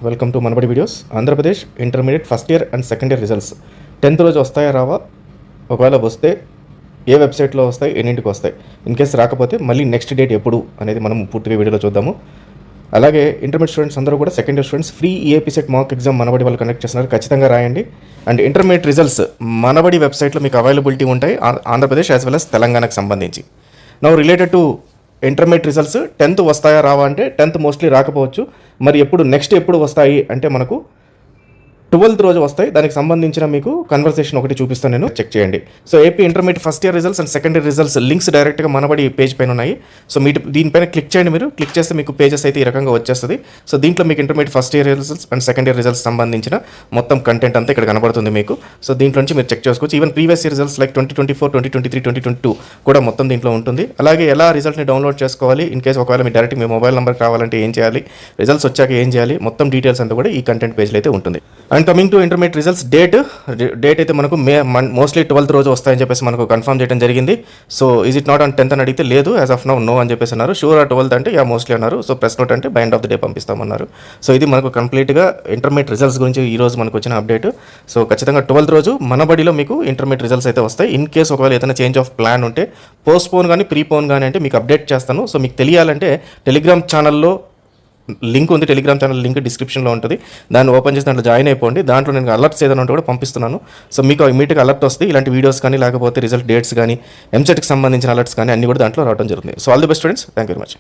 Welcome to Manabadi videos. Andhra Pradesh intermediate first year and second year results 10th రోజు వస్తాయా రావా, ఒకవేళ వస్తే ఏ వెబ్సైట్లో వస్తాయి, ఎన్నింటికి వస్తాయి, ఇన్ కేసు రాకపోతే మళ్ళీ నెక్స్ట్ డేట్ ఎప్పుడు అనేది మనం పూర్తిగా వీడియోలో చూద్దాము. అలాగే ఇంటర్మీడియట్ స్టూడెంట్స్ అందరూ కూడా second year students free EAP CET mock exam Manabadi వాళ్ళు కండక్ట్ చేస్తున్నారు, ఖచ్చితంగా రాయండి. అండ్ ఇంటర్మీడియట్ రిజల్ట్స్ మనబడి వెబ్సైట్లో మీకు అవైలబిలిటీ ఉంటాయి, ఆంధ్రప్రదేశ్ యాజ్ వెల్ as తెలంగాణకు సంబంధించి. Now related to intermediate results 10th వస్తాయా రావా అంటే 10th మోస్ట్లీ రాకపోవచ్చు. మరి ఎప్పుడు వస్తాయి అంటే మనకు 12th రోజు వస్తాయి. దానికి సంబంధించిన మీకు కన్వర్సేషన్ ఒకటి చూపిస్తాను, నేను చెక్ చేయండి. So AP intermediate first year results and second year results links డైరెక్ట్గా మనబడి పేజ్ పైన ఉన్నాయి. సో మీరు దీనిపైన క్లిక్ చేయండి. మీరు క్లిక్ చేస్తే మీకు పేజెస్ అయితే ఈ రకంగా వచ్చేస్తుంది. సో దీంట్లో మీకు intermediate first year results and second year results సంబంధించిన మొత్తం కంటెంట్ అంతా ఇక్కడ కనబడుతుంది మీకు. సో దీంట్లో నుంచి మీరు చెక్ చేసుకోవచ్చు. Even previous year results like 2024, 2023, 2022 కూడా మొత్తం దీంట్లో ఉంటుంది. అలాగే ఎలా రిజల్ట్ని డౌన్లోడ్ చేసుకోవాలి, ఇన్ కేసు ఒకవేళ మీ డైరెక్ట్ మీ మొబైల్ నెంబర్కి రావాలంటే ఏం చేయాలి, రిజల్ట్స్ వచ్చాక ఏం చేయాలి, మొత్తం డీటెయిల్స్ అంతా కూడా ఈ కంటెంట్ పేజ్లో అయితే ఉంటుంది. And coming to intermediate results date అయితే మనకు మోస్ట్లీ 12th రోజు వస్తాయని చెప్పేసి మనకు కన్ఫర్మ్ చేయడం జరిగింది. So is it not on 10th అని అడిగితే లేదు, యాజ్ ఆఫ్ నో అని చెప్పేసి అన్నారు. షూర్ 12th అంటే యా మోస్ట్లీ అన్నారు. సో ప్రెస్ నోట్ అంటే by end of the day పంపిస్తామన్నారు. సో ఇది మనకు కంప్లీట్గా ఇంటర్మీడియట్ రిజల్ట్స్ గురించి ఈ రోజు మనకు వచ్చిన అప్డేట్. సో ఖచ్చితంగా 12th రోజు మనబడిలో మీకు ఇంటర్మీడియట్ రిజల్ట్స్ అయితే వస్తాయి. ఇన్ కేసు ఒకవేళ ఏదైనా చేంజ్ ఆఫ్ ప్లాన్ ఉంటే, పోస్ట్పోన్ కానీ ప్రీపోన్ కానీ అంటే మీకు అప్డేట్ చేస్తాను. సో మీకు తెలియాలంటే టెలిగ్రామ్ ఛానల్లో లింక్ ఉంది, టెలిగ్రామ్ ఛానల్ లింక్ డిస్క్రిప్షన్లో ఉంటుంది. దాన్ని ఓపెన్ చేసి దాంట్లో జాయిన్ అయిపోండి. దాంట్లో నేను అలర్ట్స్ ఏదైనా ఉంటే కూడా పంపిస్తున్నాను. సో మీకు ఇమీడియట్గా అలర్ట్ వస్తుంది. ఇలాంటి వీడియోస్ కానీ లేకపోతే రిజల్ట్ డేట్స్ కానీ ఎంసెట్కి సంబంధించిన అలర్ట్స్ కానీ అన్ని కూడా దాంట్లో రావడం జరుగుతుంది. So all the best students, thank you very much.